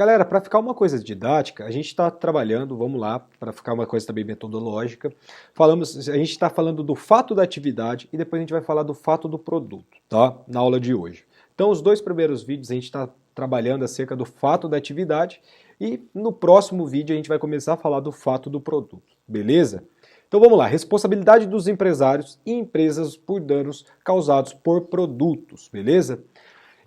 Galera, para ficar uma coisa didática, a gente está trabalhando, vamos lá, para ficar uma coisa também metodológica. A gente está falando do fato da atividade e depois a gente vai falar do fato do produto, tá? Na aula de hoje. Então, os dois primeiros vídeos a gente está trabalhando acerca do fato da atividade e no próximo vídeo a gente vai começar a falar do fato do produto, beleza? Então vamos lá, responsabilidade dos empresários e empresas por danos causados por produtos, beleza?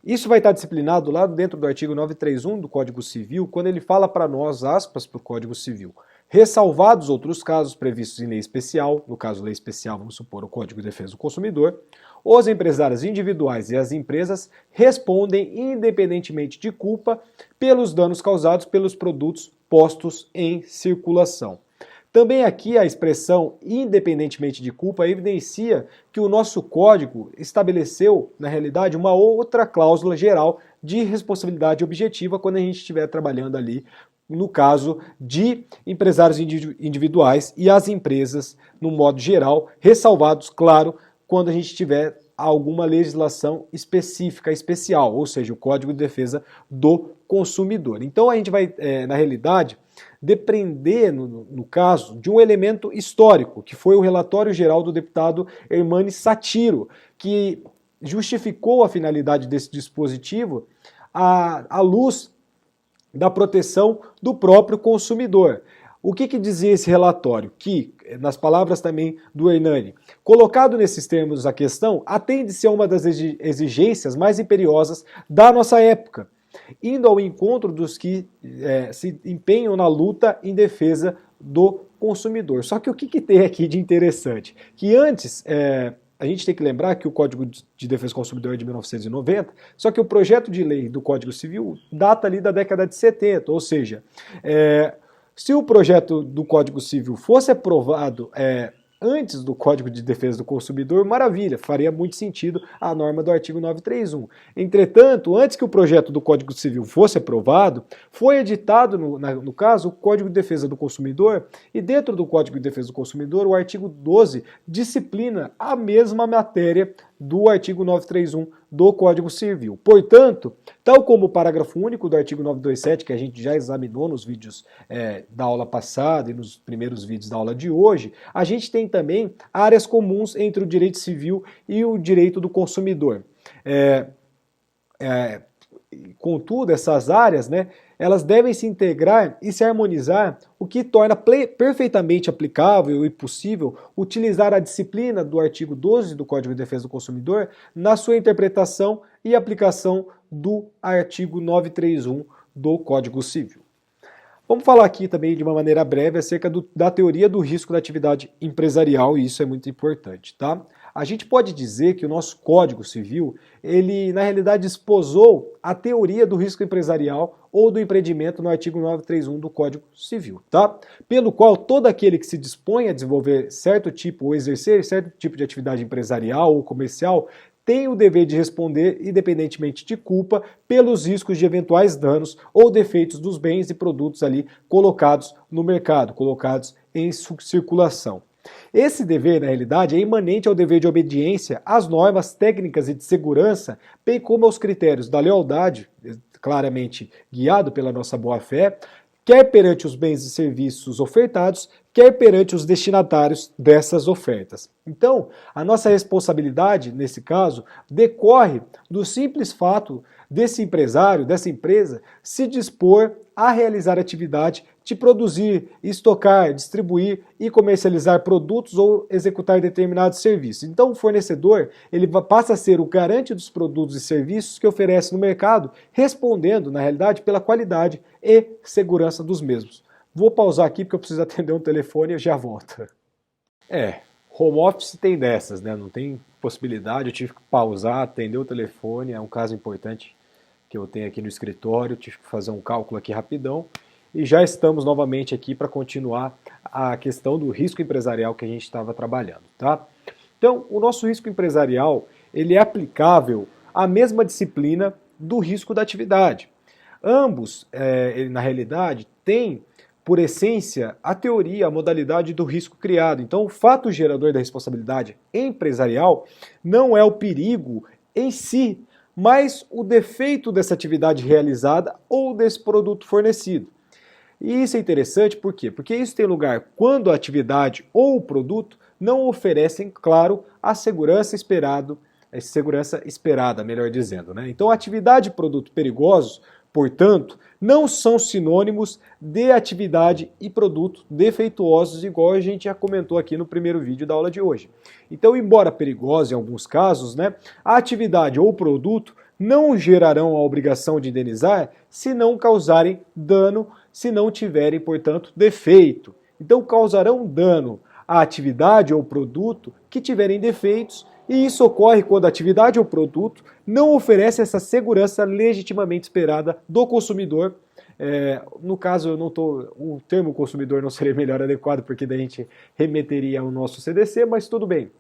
Isso vai estar disciplinado lá dentro do artigo 931 do Código Civil, quando ele fala para nós, aspas, para o Código Civil, ressalvados outros casos previstos em lei especial, no caso lei especial, vamos supor, o Código de Defesa do Consumidor, os empresários individuais e as empresas respondem independentemente de culpa pelos danos causados pelos produtos postos em circulação. Também aqui a expressão independentemente de culpa evidencia que o nosso código estabeleceu, na realidade, uma outra cláusula geral de responsabilidade objetiva quando a gente estiver trabalhando ali no caso de empresários individuais e as empresas no modo geral, ressalvados, claro, quando a gente tiver alguma legislação específica, especial, ou seja, o Código de Defesa do Consumidor. Então a gente vai, na realidade, depender, no caso, de um elemento histórico, que foi o relatório geral do deputado Hermani Satiro, que justificou a finalidade desse dispositivo à luz da proteção do próprio consumidor. O que dizia esse relatório? Que, nas palavras também do Hernani, colocado nesses termos a questão, atende-se a uma das exigências mais imperiosas da nossa época, indo ao encontro dos que se empenham na luta em defesa do consumidor. Só que o que tem aqui de interessante? Que antes, a gente tem que lembrar que o Código de Defesa do Consumidor é de 1990, só que o projeto de lei do Código Civil data ali da década de 70, ou seja, se o projeto do Código Civil fosse aprovado antes do Código de Defesa do Consumidor, maravilha, faria muito sentido a norma do artigo 931. Entretanto, antes que o projeto do Código Civil fosse aprovado, foi editado, no caso, o Código de Defesa do Consumidor, e dentro do Código de Defesa do Consumidor, o artigo 12 disciplina a mesma matéria do artigo 931 do Código Civil. Portanto, tal como o parágrafo único do artigo 927, que a gente já examinou nos vídeos da aula passada e nos primeiros vídeos da aula de hoje, a gente tem também áreas comuns entre o direito civil e o direito do consumidor. Contudo, essas áreas, elas devem se integrar e se harmonizar, o que torna perfeitamente aplicável e possível utilizar a disciplina do artigo 12 do Código de Defesa do Consumidor na sua interpretação e aplicação do artigo 931 do Código Civil. Vamos falar aqui também de uma maneira breve acerca da teoria do risco da atividade empresarial, e isso é muito importante, tá? A gente pode dizer que o nosso Código Civil, ele na realidade esposou a teoria do risco empresarial ou do empreendimento no artigo 931 do Código Civil, tá? Pelo qual todo aquele que se dispõe a desenvolver certo tipo ou exercer certo tipo de atividade empresarial ou comercial tem o dever de responder, independentemente de culpa, pelos riscos de eventuais danos ou defeitos dos bens e produtos ali colocados no mercado, colocados em circulação. Esse dever, na realidade, é imanente ao dever de obediência às normas técnicas e de segurança, bem como aos critérios da lealdade, claramente guiado pela nossa boa-fé, quer perante os bens e serviços ofertados, quer perante os destinatários dessas ofertas. Então, a nossa responsabilidade, nesse caso, decorre do simples fato desse empresário, dessa empresa, se dispor a realizar atividade de produzir, estocar, distribuir e comercializar produtos ou executar determinados serviços. Então, o fornecedor ele passa a ser o garante dos produtos e serviços que oferece no mercado, respondendo, na realidade, pela qualidade e segurança dos mesmos. Vou pausar aqui porque eu preciso atender um telefone e eu já volto. Home office tem dessas, não tem possibilidade, eu tive que pausar, atender o telefone, é um caso importante que eu tenho aqui no escritório, tive que fazer um cálculo aqui rapidão e já estamos novamente aqui para continuar a questão do risco empresarial que a gente estava trabalhando, tá? Então, o nosso risco empresarial, ele é aplicável à mesma disciplina do risco da atividade. Ambos, na realidade, têm por essência, a teoria, a modalidade do risco criado. Então, o fato gerador da responsabilidade empresarial não é o perigo em si, mais o defeito dessa atividade realizada ou desse produto fornecido. E isso é interessante por quê? Porque isso tem lugar quando a atividade ou o produto não oferecem, claro, a segurança esperada, melhor dizendo, né? Então, atividade e produto perigosos, portanto, não são sinônimos de atividade e produto defeituosos, igual a gente já comentou aqui no primeiro vídeo da aula de hoje. Então, embora perigosos em alguns casos, né, a atividade ou produto não gerarão a obrigação de indenizar se não causarem dano, se não tiverem, portanto, defeito. Então, causarão dano à atividade ou produto que tiverem defeitos, e isso ocorre quando a atividade ou produto não oferece essa segurança legitimamente esperada do consumidor. No caso, o termo consumidor não seria melhor adequado, porque daí a gente remeteria ao nosso CDC, mas tudo bem.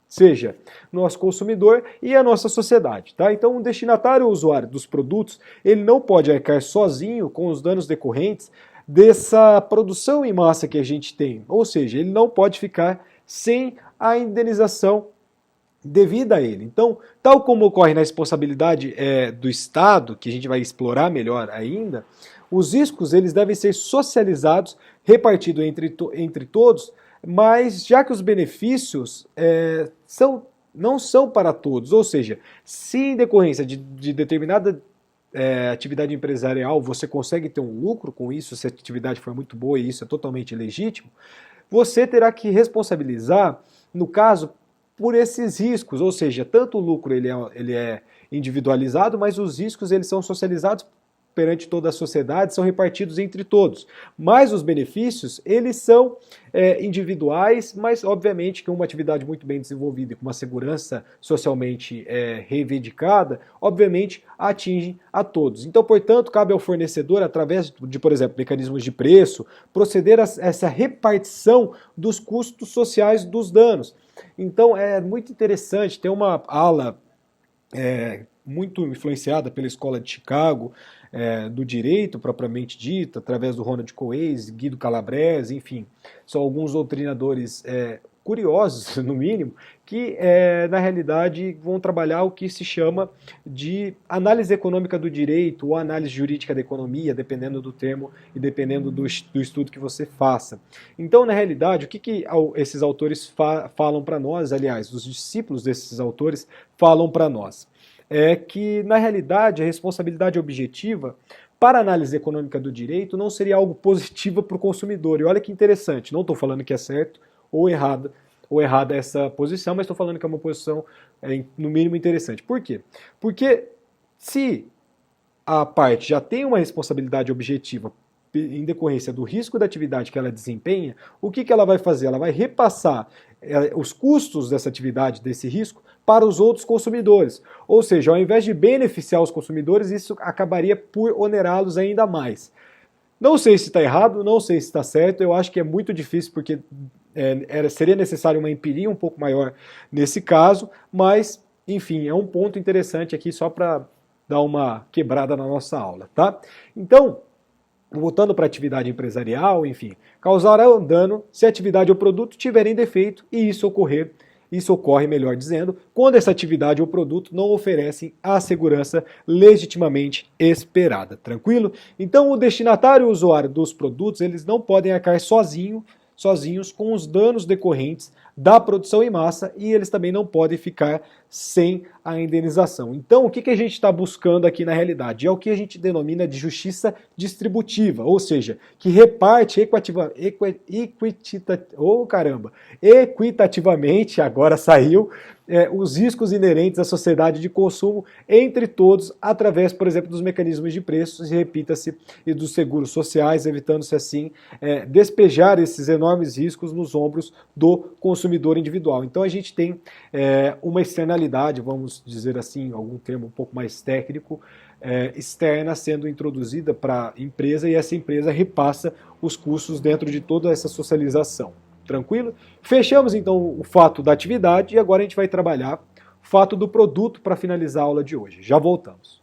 Seja nosso consumidor e a nossa sociedade, tá? Então, o destinatário ou usuário dos produtos, ele não pode arcar sozinho com os danos decorrentes dessa produção em massa que a gente tem. Ou seja, ele não pode ficar sem a indenização devida a ele. Então, tal como ocorre na responsabilidade do Estado, que a gente vai explorar melhor ainda, os riscos eles devem ser socializados, repartidos entre todos, mas já que os benefícios não são para todos, ou seja, se em decorrência de determinada atividade empresarial você consegue ter um lucro com isso, se a atividade for muito boa e isso é totalmente legítimo, você terá que responsabilizar, no caso, por esses riscos, ou seja, tanto o lucro ele é individualizado, mas os riscos eles são socializados perante toda a sociedade, são repartidos entre todos. Mas os benefícios, eles são individuais, mas obviamente que uma atividade muito bem desenvolvida e com uma segurança socialmente reivindicada, obviamente atinge a todos. Então, portanto, cabe ao fornecedor, através de, por exemplo, mecanismos de preço, proceder a essa repartição dos custos sociais dos danos. Então, é muito interessante, tem uma ala muito influenciada pela Escola de Chicago, do direito propriamente dito, através do Ronald Coase, Guido Calabrese, enfim, são alguns doutrinadores curiosos, no mínimo, que na realidade vão trabalhar o que se chama de análise econômica do direito ou análise jurídica da economia, dependendo do termo e dependendo do estudo que você faça. Então, na realidade, o que esses autores falam para nós, aliás, os discípulos desses autores falam para nós? É que, na realidade, a responsabilidade objetiva para a análise econômica do direito não seria algo positivo para o consumidor. E olha que interessante, não estou falando que é certo ou errada essa posição, mas estou falando que é uma posição, no mínimo, interessante. Por quê? Porque se a parte já tem uma responsabilidade objetiva em decorrência do risco da atividade que ela desempenha, o que ela vai fazer? Ela vai repassar os custos dessa atividade, desse risco, para os outros consumidores. Ou seja, ao invés de beneficiar os consumidores, isso acabaria por onerá-los ainda mais. Não sei se está errado, não sei se está certo, eu acho que é muito difícil porque seria necessário uma empiria um pouco maior nesse caso, mas, enfim, é um ponto interessante aqui só para dar uma quebrada na nossa aula, tá? Então, voltando para a atividade empresarial, enfim, causará dano se a atividade ou produto tiverem defeito e isso ocorre, melhor dizendo, quando essa atividade ou produto não oferecem a segurança legitimamente esperada. Tranquilo? Então, o destinatário e o usuário dos produtos, eles não podem arcar sozinhos com os danos decorrentes da produção em massa e eles também não podem ficar sem a indenização. Então, o que a gente está buscando aqui na realidade? É o que a gente denomina de justiça distributiva, ou seja, que reparte equitativamente, agora saiu, os riscos inerentes à sociedade de consumo entre todos, através, por exemplo, dos mecanismos de preços, e repita-se, e dos seguros sociais, evitando-se assim despejar esses enormes riscos nos ombros do consumidor individual. Então a gente tem uma externalidade, vamos dizer assim, algum termo um pouco mais técnico, externa sendo introduzida para a empresa e essa empresa repassa os custos dentro de toda essa socialização. Tranquilo? Fechamos então o fato da atividade e agora a gente vai trabalhar o fato do produto para finalizar a aula de hoje. Já voltamos.